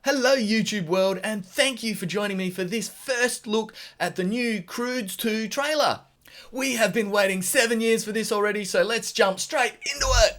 Hello YouTube world, and thank you for joining me for this first look at the new Croods 2 trailer. We have been waiting 7 years for this already, so let's jump straight into it.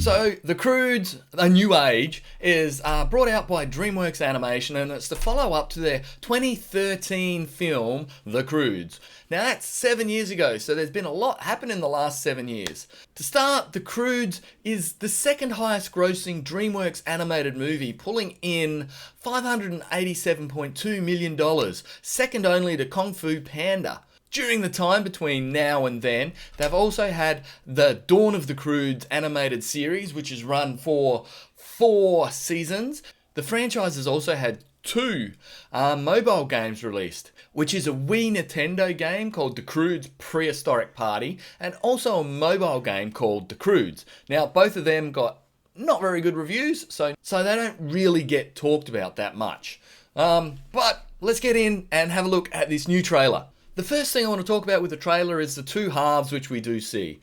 So, The Croods, A New Age, is brought out by DreamWorks Animation, and it's the follow-up to their 2013 film, The Croods. Now that's 7 years ago, so there's been a lot happen in the last 7 years. To start, The Croods is the second highest grossing DreamWorks animated movie, pulling in $587.2 million, second only to Kung Fu Panda. During the time between now and then, they've also had the Dawn of the Croods animated series, which has run for 4 seasons. The franchise has also had 2 mobile games released, which is a Wii Nintendo game called The Croods Prehistoric Party, and also a mobile game called The Croods. Now, both of them got not very good reviews, so they don't really get talked about that much. But let's get in and have a look at this new trailer. The first thing I want to talk about with the trailer is the 2 halves which we do see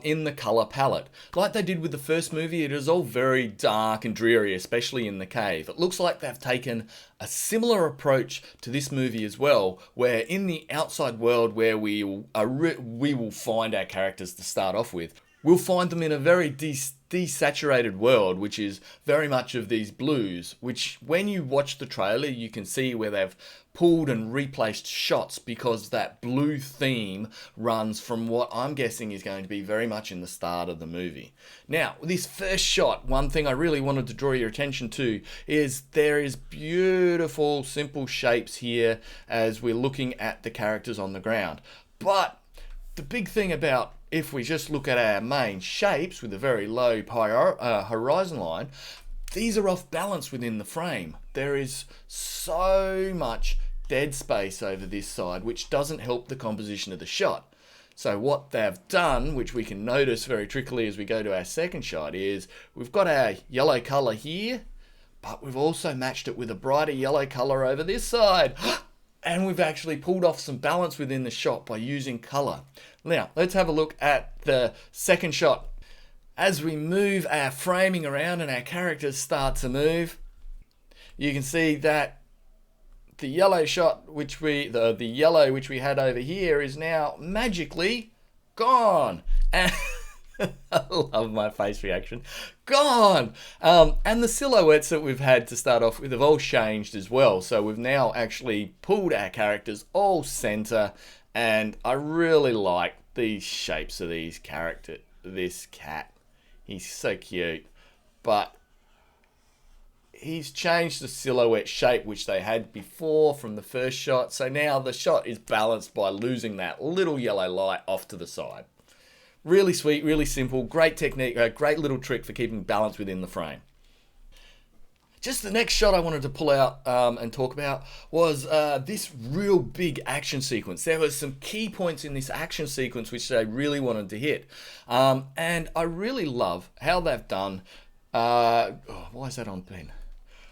in the colour palette. Like they did with the first movie, it is all very dark and dreary, especially in the cave. It looks like they've taken a similar approach to this movie as well, where in the outside world where we will find our characters to start off with, we'll find them in a very desaturated world, which is very much of these blues, which when you watch the trailer you can see where they've pulled and replaced shots because that blue theme runs from what I'm guessing is going to be very much in the start of the movie. Now, this first shot, one thing I really wanted to draw your attention to is there is beautiful simple shapes here as we're looking at the characters on the ground. But the big thing about if we just look at our main shapes with a very low horizon line, these are off balance within the frame. There is so much dead space over this side, which doesn't help the composition of the shot. So what they've done, which we can notice very trickily as we go to our second shot, is we've got our yellow colour here, but we've also matched it with a brighter yellow colour over this side. And we've actually pulled off some balance within the shot by using colour. Now, let's have a look at the second shot. As we move our framing around and our characters start to move, you can see that the yellow shot, the yellow which we had over here, is now magically gone. And I love my face reaction. Gone! And the silhouettes that we've had to start off with have all changed as well. So we've now actually pulled our characters all center, and I really like these shapes of these characters. This cat, he's so cute, but he's changed the silhouette shape which they had before from the first shot. So now the shot is balanced by losing that little yellow light off to the side. Really sweet, really simple, great technique, a great little trick for keeping balance within the frame. Just the next shot I wanted to pull out and talk about was this real big action sequence. There were some key points in this action sequence which they really wanted to hit. And I really love how they've done... why is that on pen?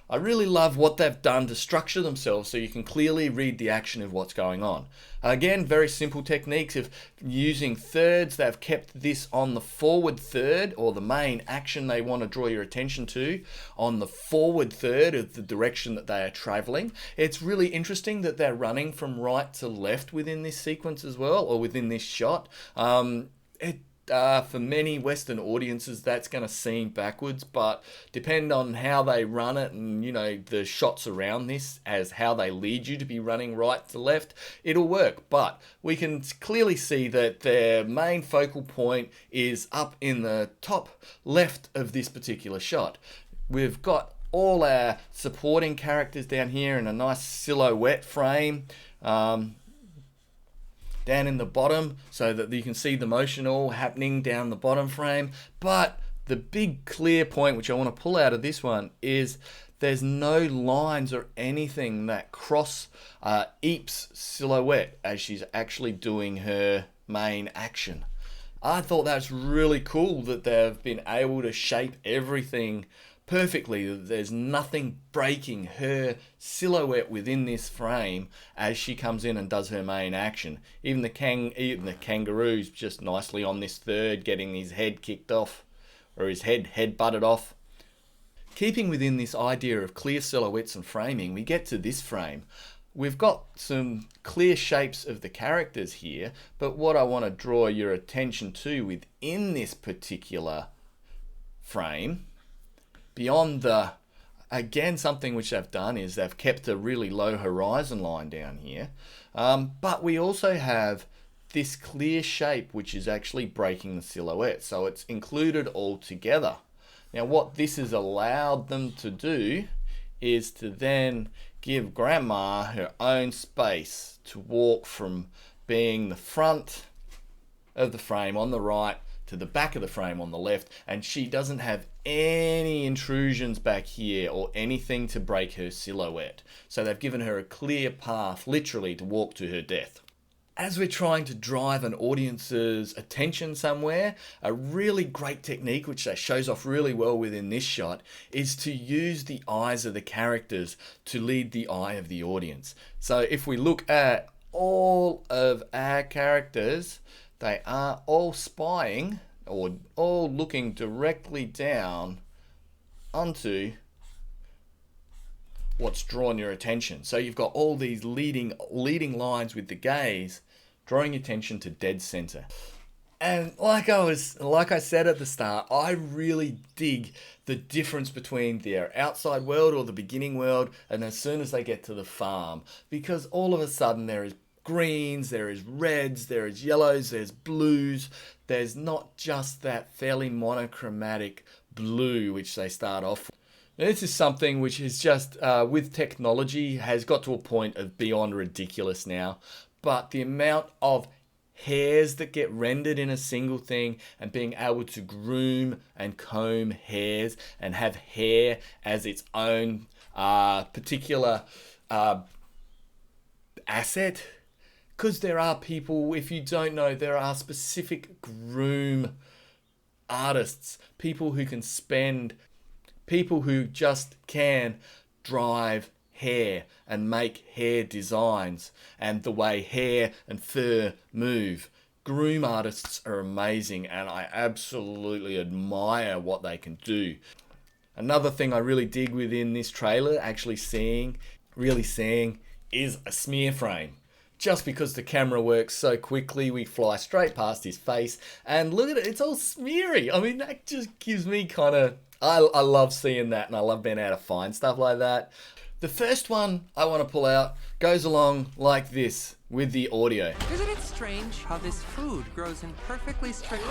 I really love what they've done to structure themselves so you can clearly read the action of what's going on. Again, very simple techniques of using thirds. They've kept this on the forward third, or the main action they want to draw your attention to, on the forward third of the direction that they are traveling. It's really interesting that they're running from right to left within this sequence as well, or within this shot. For many Western audiences, that's going to seem backwards, but depend on how they run it and, you know, the shots around this as how they lead you to be running right to left, it'll work. But we can clearly see that their main focal point is up in the top left of this particular shot. We've got all our supporting characters down here in a nice silhouette frame. Down in the bottom so that you can see the motion all happening down the bottom frame. But the big clear point which I want to pull out of this one is there's no lines or anything that cross Eep's silhouette as she's actually doing her main action. I thought that's really cool that they've been able to shape everything perfectly. There's nothing breaking her silhouette within this frame as she comes in and does her main action. Even the kangaroo's just nicely on this third, getting his head kicked off, or his head butted off. Keeping within this idea of clear silhouettes and framing, we get to this frame. We've got some clear shapes of the characters here, but what I want to draw your attention to within this particular frame, beyond the, again, something which they've done is they've kept a really low horizon line down here, but we also have this clear shape which is actually breaking the silhouette, so it's included all together. Now what this has allowed them to do is to then give Grandma her own space to walk from being the front of the frame on the right to the back of the frame on the left, and she doesn't have any intrusions back here or anything to break her silhouette. So they've given her a clear path literally to walk to her death. As we're trying to drive an audience's attention somewhere, a really great technique which shows off really well within this shot is to use the eyes of the characters to lead the eye of the audience. So if we look at all of our characters, they are all spying or all looking directly down onto what's drawn your attention. So you've got all these leading lines with the gaze, drawing attention to dead center. And like I said at the start, I really dig the difference between their outside world or the beginning world and as soon as they get to the farm, because all of a sudden there is greens, there is reds, there is yellows, there's blues. There's not just that fairly monochromatic blue which they start off with. This is something which is just, with technology, has got to a point of beyond ridiculous now. But the amount of hairs that get rendered in a single thing and being able to groom and comb hairs and have hair as its own particular asset. Because there are people, if you don't know, there are specific groom artists, people who just can drive hair and make hair designs and the way hair and fur move. Groom artists are amazing and I absolutely admire what they can do. Another thing I really dig within this trailer, really seeing, is a smear frame. Just because the camera works so quickly, we fly straight past his face and look at it, it's all smeary. I mean, that just gives me kind of, I love seeing that and I love being able to find stuff like that. The first one I want to pull out goes along like this with the audio. Isn't it strange how this food grows in perfectly straight...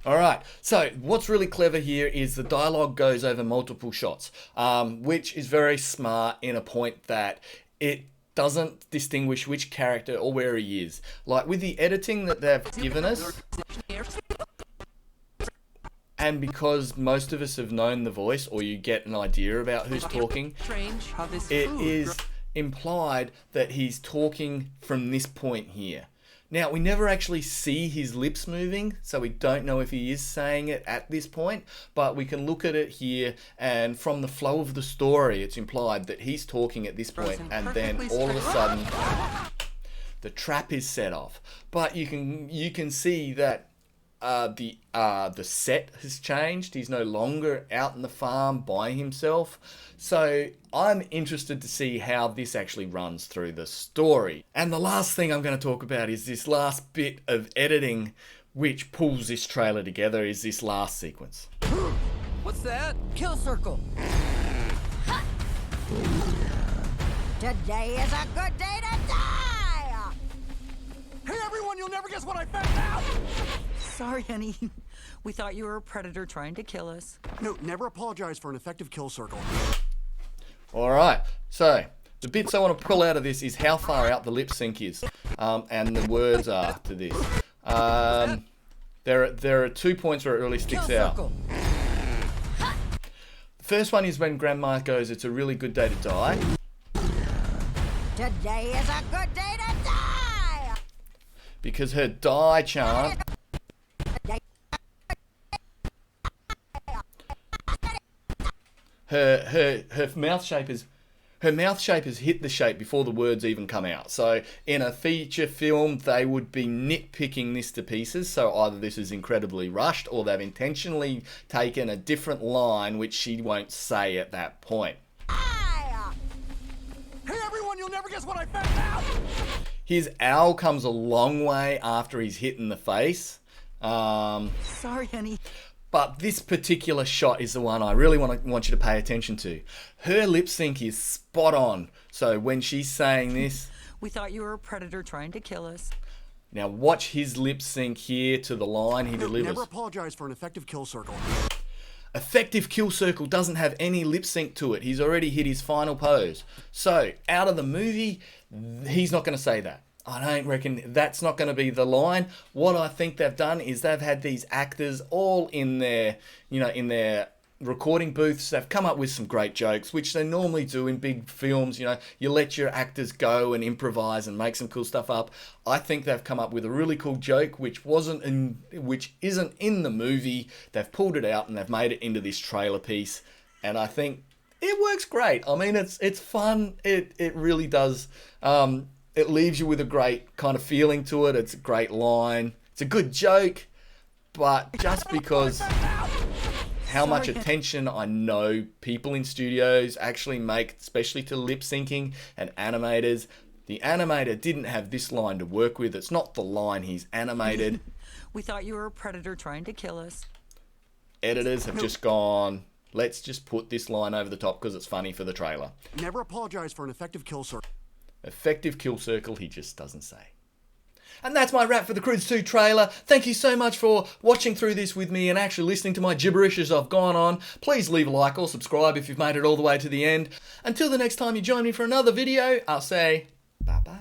Alright, so what's really clever here is the dialogue goes over multiple shots, which is very smart in a point that it doesn't distinguish which character or where he is. Like with the editing that they've given us, and because most of us have known the voice or you get an idea about who's talking, it is implied that he's talking from this point here. Now, we never actually see his lips moving, so we don't know if he is saying it at this point, but we can look at it here, and from the flow of the story, it's implied that he's talking at this point, and then all of a sudden, the trap is set off. But you can see that the set has changed. He's no longer out in the farm by himself. So I'm interested to see how this actually runs through the story. And the last thing I'm going to talk about is this last bit of editing which pulls this trailer together, is this last sequence. What's that? Kill circle. Today is a good day to die! Hey everyone, you'll never guess what I found out! Sorry, honey. We thought you were a predator trying to kill us. No, never apologize for an effective kill circle. Alright, so the bits I want to pull out of this is how far out the lip sync is, and the words are to this. There are 2 points where it really sticks out. The first one is when Grandma goes, "It's a really good day to die." Today is a good day to die! Because her die chant Her mouth shape is. Her mouth shape has hit the shape before the words even come out. So in a feature film, they would be nitpicking this to pieces. So either this is incredibly rushed or they've intentionally taken a different line which she won't say at that point. Die! Hey everyone, you'll never guess what I found out! His owl comes a long way after he's hit in the face. Sorry, honey. But this particular shot is the one I really want you to pay attention to. Her lip sync is spot on. So when she's saying this, We thought you were a predator trying to kill us. now watch his lip sync here to the line he delivers. Never apologize for an effective kill circle. Effective kill circle doesn't have any lip sync to it. He's already hit his final pose. So out of the movie, he's not going to say that. I don't reckon that's not going to be the line. What I think they've done is they've had these actors all in their, in their recording booths. They've come up with some great jokes, which they normally do in big films. You let your actors go and improvise and make some cool stuff up. I think they've come up with a really cool joke, which isn't in the movie. They've pulled it out and they've made it into this trailer piece, and I think it works great. I mean, it's fun. It really does. It leaves you with a great kind of feeling to it. It's a great line. It's a good joke. But just because how much attention I know people in studios actually make, especially to lip syncing and animators, the animator didn't have this line to work with. It's not the line he's animated. We thought you were a predator trying to kill us. Editors have just gone, let's just put this line over the top because it's funny for the trailer. Never apologize for an effective kill circle. Effective kill circle, he just doesn't say. And that's my wrap for the Croods 2 trailer. Thank you so much for watching through this with me and actually listening to my gibberish as I've gone on. Please leave a like or subscribe if you've made it all the way to the end. Until the next time you join me for another video, I'll say bye-bye.